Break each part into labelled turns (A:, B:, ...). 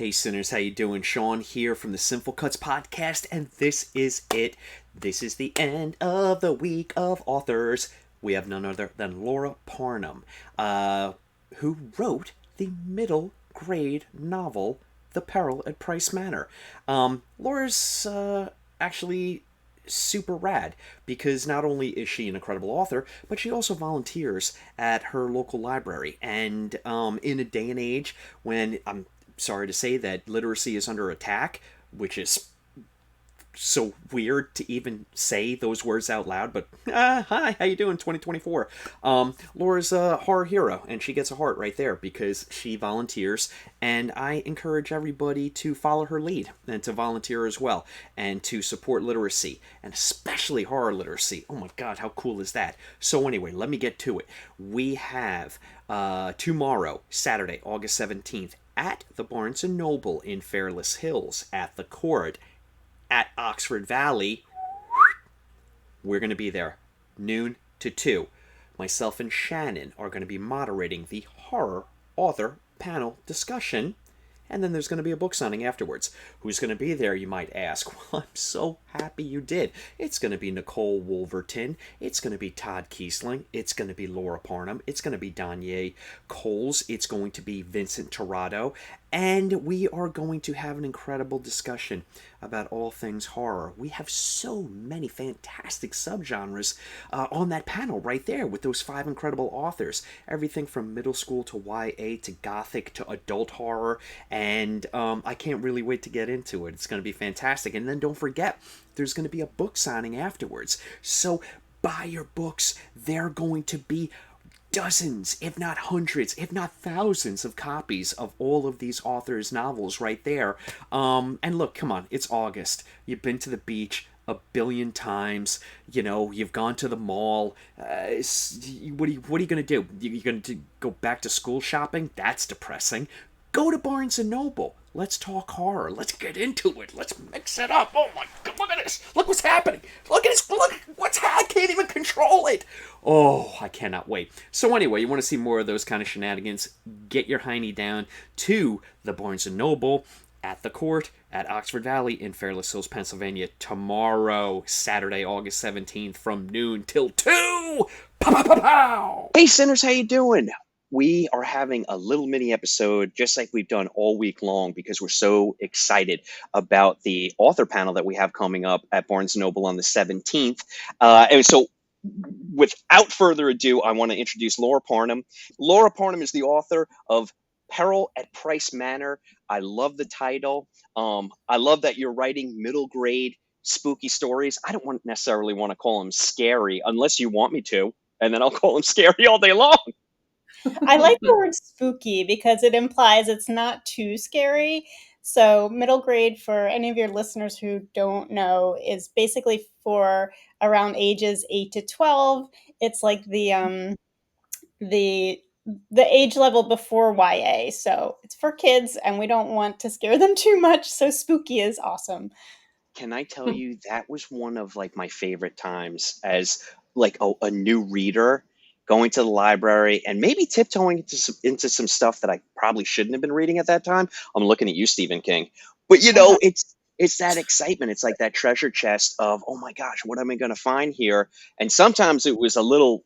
A: Hey Sinners, how you doing? Sean here from the Sinful Cuts podcast, and this is it. This is the end of the week of authors. We have none other than Laura Parnum, who wrote the middle grade novel, The Peril at Price Manor. Laura's actually super rad because not only is she an incredible author, but she also volunteers at her local library. And in a day and age when I'm sorry to say that literacy is under attack, which is so weird to even say those words out loud, but hi, how you doing? 2024. Laura's a horror hero, and she gets a heart right there because she volunteers, and I encourage everybody to follow her lead and to volunteer as well, and to support literacy, and especially horror literacy. Oh my god, how cool is that? So anyway, let me get to it. We have tomorrow, Saturday, August 17th, at the Barnes & Noble in Fairless Hills, at the Court, at Oxford Valley. We're going to be there noon to 2. Myself and Shannon are going to be moderating the horror author panel discussion, and then there's going to be a book signing afterwards. Who's going to be there, you might ask? Well, I'm so happy you did. It's going to be Nicole Wolverton. It's going to be Todd Kiesling. It's going to be Laura Parnum. It's going to be Danye Coles. It's going to be Vincent Torrado. And we are going to have an incredible discussion about all things horror. We have so many fantastic subgenres on that panel right there with those 5 incredible authors. Everything from middle school to YA to gothic to adult horror. And I can't really wait to get into it. It's going to be fantastic. And then don't forget, there's going to be a book signing afterwards. So buy your books. They're going to be dozens, if not hundreds, if not thousands of copies of all of these authors' novels right there. And look, come on, it's August. You've been to the beach a billion times. You know, you've gone to the mall. What are you going to do? You're going to go back to school shopping? That's depressing. Go to Barnes & Noble. Let's talk horror. Let's get into it. Let's mix it up. Oh my god, look at this. Look what's happening. Look at this. Look what's happening. I can't even control it. Oh, I cannot wait. So anyway, you want to see more of those kind of shenanigans, get your hiney down to the Barnes & Noble at the Court at Oxford Valley in Fairless Hills, Pennsylvania tomorrow, Saturday, August 17th from noon till 2. Pow, pow, pow, pow. Hey, Sinners, how you doing? We are having a little mini episode just like we've done all week long because we're so excited about the author panel that we have coming up at Barnes & Noble on the 17th. And so without further ado, I want to introduce Laura Parnum. Laura Parnum is the author of Peril at Price Manor. I love the title. I love that you're writing middle grade spooky stories. I don't necessarily want to call them scary unless you want me to, and then I'll call them scary all day long.
B: I like the word spooky because it implies it's not too scary. So middle grade, for any of your listeners who don't know, is basically for around ages 8 to 12. It's like the age level before YA. So it's for kids and we don't want to scare them too much. So spooky is awesome.
A: Can I tell you, that was one of like my favorite times as like a new reader, going to the library and maybe tiptoeing into some stuff that I probably shouldn't have been reading at that time. I'm looking at you, Stephen King. But you know, it's that excitement. It's like that treasure chest of, oh my gosh, what am I going to find here? And sometimes it was a little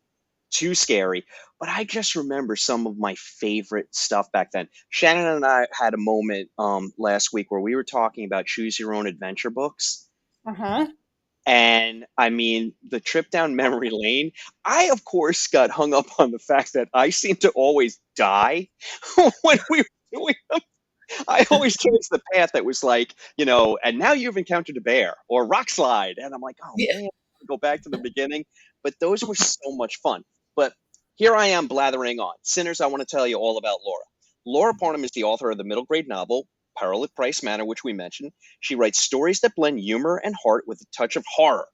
A: too scary, but I just remember some of my favorite stuff back then. Shannon and I had a moment last week where we were talking about choose your own adventure books.
B: Uh-huh.
A: And I mean, the trip down memory lane, I, of course, got hung up on the fact that I seem to always die when we were doing them. I always chose the path that was like, you know, and now you've encountered a bear or rock slide. And I'm like, oh, man, go back to the beginning. But those were so much fun. But here I am blathering on. Sinners, I want to tell you all about Laura. Laura Parnum is the author of the middle grade novel, Peril at Price Manor, which we mentioned. She writes stories that blend humor and heart with a touch of horror.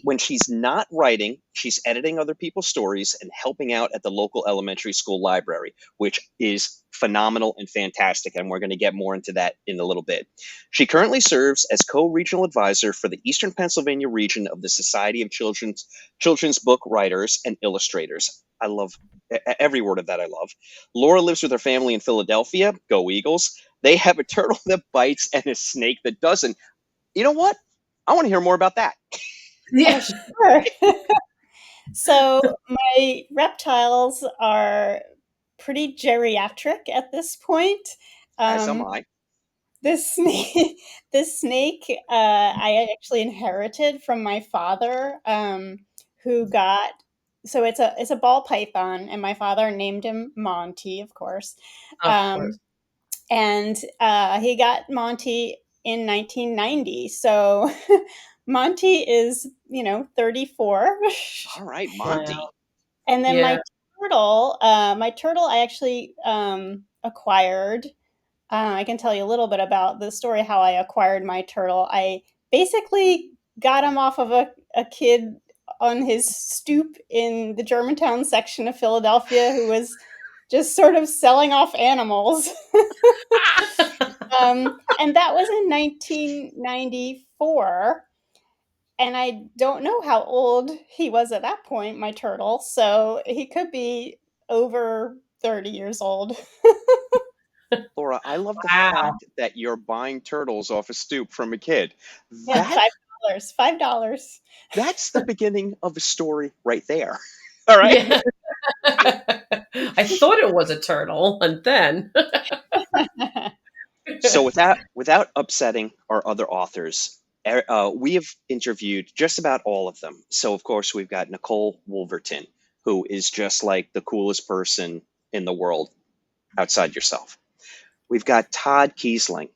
A: When she's not writing, she's editing other people's stories and helping out at the local elementary school library, which is phenomenal and fantastic. And we're going to get more into that in a little bit. She currently serves as co-regional advisor for the Eastern Pennsylvania region of the Society of Children's Book Writers and Illustrators. I love every word of that. I love. Laura lives with her family in Philadelphia. Go Eagles. They have a turtle that bites and a snake that doesn't. You know what? I want to hear more about that.
B: Oh,
C: Yeah.
B: sure. So my reptiles are pretty geriatric at this point.
A: As am
B: Um,
A: I.
B: this snake, this snake, I actually inherited from my father, who got. So it's a ball python, and my father named him Monty, of course.
C: Of
B: Um,
C: course.
B: and he got Monty in 1990. So Monty is 34.
A: All right,
C: Wow.
A: Monty.
B: And then
C: Yeah.
B: my turtle I actually acquired. I can tell you a little bit about the story how I acquired my turtle. I basically got him off of a kid on his stoop in the Germantown section of Philadelphia who was just sort of selling off animals. And that was in 1994. And I don't know how old he was at that point, my turtle. So he could be over 30 years old.
A: Laura, I love the
C: Wow.
A: fact that you're buying turtles off a stoop from a kid.
B: Yeah,
A: That
B: $5. $5.
A: that's the beginning of a story right there. All right.
C: Yeah. I thought it was a turtle, and then
A: So without upsetting our other authors, we have interviewed just about all of them. So of course we've got Nicole Wolverton, who is just like the coolest person in the world outside yourself. We've got Todd Kiesling,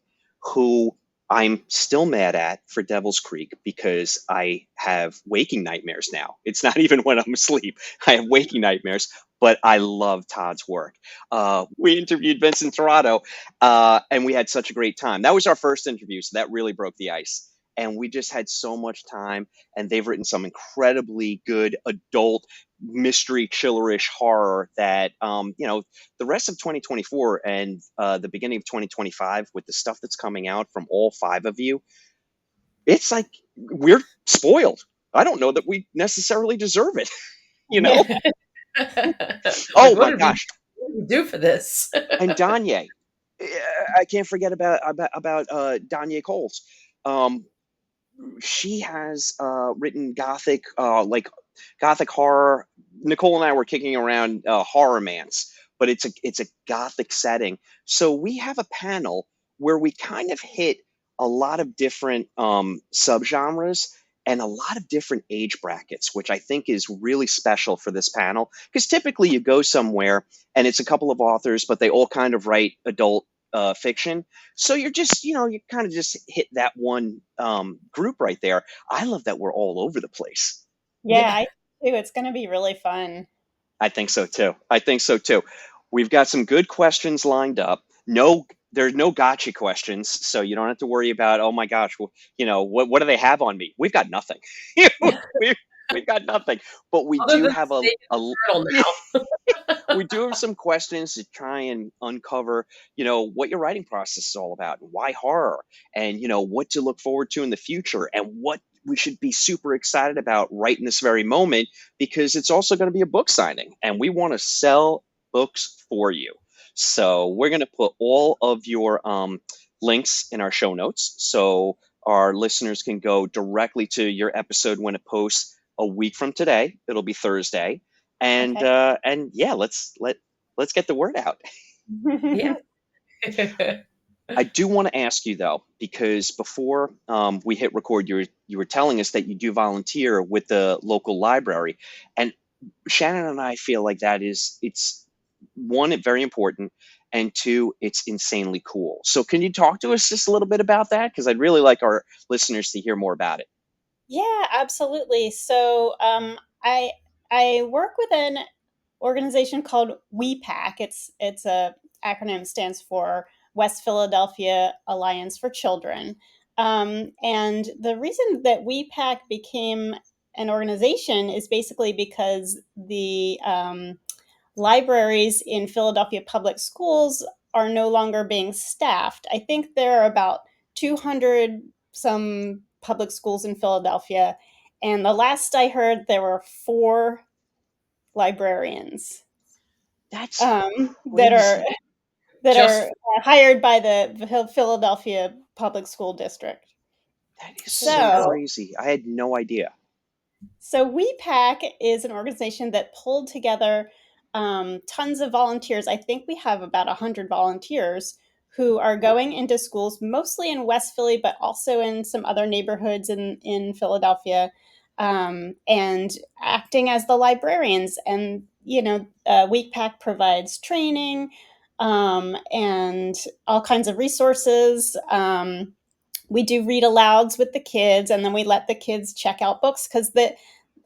A: who I'm still mad at for Devil's Creek because I have waking nightmares now. It's not even when I'm asleep. I have waking nightmares, but I love Todd's work. We interviewed Vincent Torrado, and we had such a great time. That was our first interview, so that really broke the ice. And we just had so much time, and they've written some incredibly good adult mystery, chillerish horror that the rest of 2024 and the beginning of 2025 with the stuff that's coming out from all five of you, it's like we're spoiled. I don't know that we necessarily deserve it, you
B: Yeah.
A: know?
C: like,
A: Oh my gosh.
C: what did we do for this?
A: And Danye. I can't forget about Danye Coles. Um, she has written gothic horror. Nicole and I were kicking around horror mance, but it's a gothic setting. So we have a panel where we kind of hit a lot of different subgenres and a lot of different age brackets, which I think is really special for this panel. Because typically you go somewhere and it's a couple of authors, but they all kind of write adult fiction. So you're just, you kind of just hit that one group right there. I love that we're all over the place.
B: Yeah,
C: Yeah.
B: I do. It's going to be really fun.
A: I think so too. I think so too. We've got some good questions lined up. No, there's no gotcha questions, so you don't have to worry about, oh my gosh, what do they have on me? We've got nothing. we, we've got nothing. But we
C: Other
A: do
C: than
A: have
C: the snake and the turtle now.
A: we do have some questions to try and uncover, what your writing process is all about and why horror and, what to look forward to in the future and what we should be super excited about right in this very moment because it's also going to be a book signing and we want to sell books for you. So we're going to put all of your links in our show notes so our listeners can go directly to your episode when it posts a week from today. It'll be Thursday and
B: Okay.
A: yeah, let's get the word out.
C: Yeah.
A: I do want to ask you though, because before we hit record, you were telling us that you do volunteer with the local library, and Shannon and I feel like it's one, it's very important, and two, it's insanely cool. So can you talk to us just a little bit about that? Because I'd really like our listeners to hear more about it.
B: Yeah, absolutely. So I work with an organization called WEPAC. It's a acronym, stands for West Philadelphia Alliance for Children. And the reason that WEPAC became an organization is basically because the libraries in Philadelphia public schools are no longer being staffed. I think there are about 200 some public schools in Philadelphia. And the last I heard, there were four librarians
A: That's
B: that are
A: crazy.
C: Just
B: hired by the Philadelphia Public School District.
A: That is so
B: So,
A: crazy. I had no idea.
B: so WePack is an organization that pulled together tons of volunteers. I think we have about 100 volunteers who are going into schools, mostly in West Philly, but also in some other neighborhoods in Philadelphia, and acting as the librarians. And, WePack provides training and all kinds of resources. We do read alouds with the kids, and then we let the kids check out books because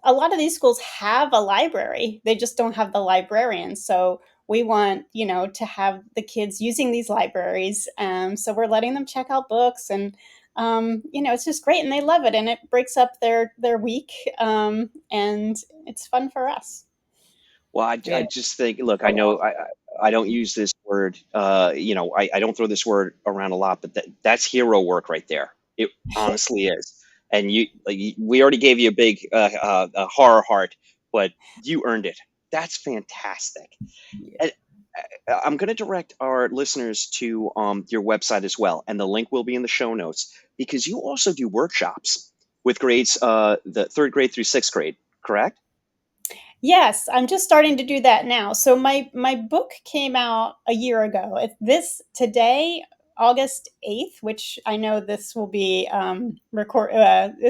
B: a lot of these schools have a library. They just don't have the librarians. So we want, to have the kids using these libraries. So we're letting them check out books, and it's just great, and they love it, and it breaks up their week, and it's fun for us.
A: Well, I
C: yeah.
A: just think, look, I know I don't use this word, I don't throw this word around a lot, but that's hero work right there. It honestly is. And we already gave you a big horror heart, but you earned it. That's fantastic.
C: Yeah.
A: And I'm going to direct our listeners to your website as well, and the link will be in the show notes because you also do workshops with grades, the third grade through sixth grade, correct?
B: Yes, I'm just starting to do that now. So my book came out a year ago. This today, August 8th, which I know this will be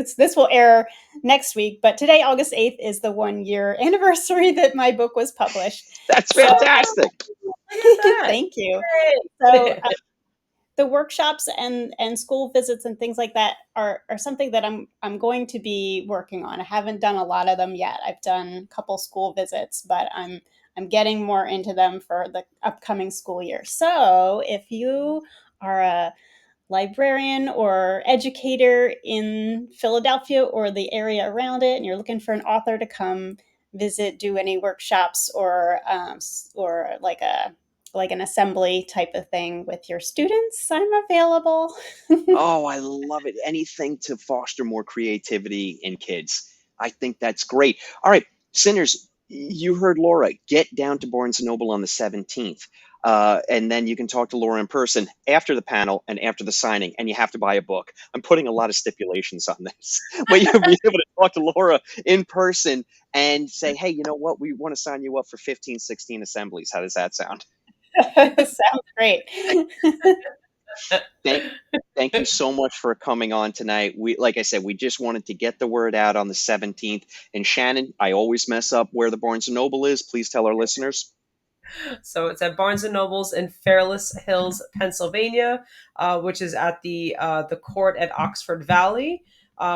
B: this will air next week, but today, August 8th, is the 1 year anniversary that my book was published.
A: That's
B: So
A: fantastic.
C: Look at that.
B: thank you. So
C: Great.
B: the workshops and school visits and things like that are something that I'm going to be working on. I haven't done a lot of them yet. I've done a couple school visits, but I'm getting more into them for the upcoming school year. So if you are a librarian or educator in Philadelphia or the area around it, and you're looking for an author to come visit, do any workshops, or like an assembly type of thing with your students, I'm available.
A: Oh, I love it. Anything to foster more creativity in kids. I think that's great. All right, Sinners, you heard Laura. Get down to Barnes& and Noble on the 17th. And then you can talk to Laura in person after the panel and after the signing, and you have to buy a book. I'm putting a lot of stipulations on this, but you'll be able to talk to Laura in person and say, hey, you know what? We want to sign you up for 15, 16 assemblies. How does that sound?
B: Sounds great.
A: Thank, thank you so much for coming on tonight. Like I said, we just wanted to get the word out on the 17th. And Shannon, I always mess up where the Barnes and Noble is. Please tell our listeners.
C: So it's at Barnes and Nobles in Fairless Hills, Pennsylvania, which is at the court at Oxford Valley,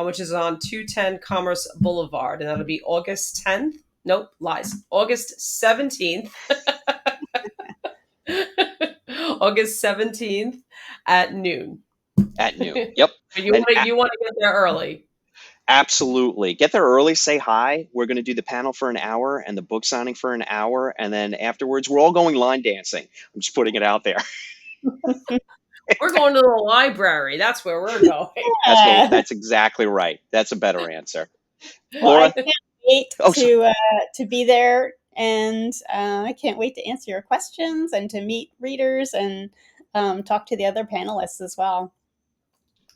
C: which is on 210 Commerce Boulevard, and that'll be August 10th. Nope, lies. August 17th. August 17th at noon.
A: At noon. Yep.
C: You
A: And
C: want to get there early.
A: absolutely. Get there early, say hi. We're going to do the panel for an hour and the book signing for an hour. And then afterwards, we're all going line dancing. I'm just putting it out there.
C: We're going to the library. That's where we're going.
A: That's exactly right. That's a better answer.
B: Well, I
A: Laura?
B: can't wait
A: Oh, so,
B: to be there, and I can't wait to answer your questions and to meet readers and talk to the other panelists as well.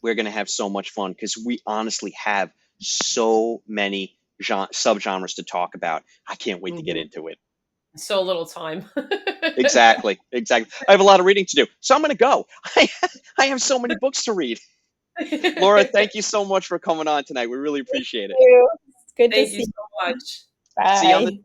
A: we're going to have so much fun because we honestly have so many subgenres to talk about. I can't wait to get into it.
C: So little time.
A: Exactly. I have a lot of reading to do, so I'm going to go. I have so many books to read. Laura, thank you so much for coming on tonight. We really appreciate it.
B: Thank you. It's good to
C: Thank
B: see
C: you
B: you.
C: so much.
B: Bye.
A: See you on the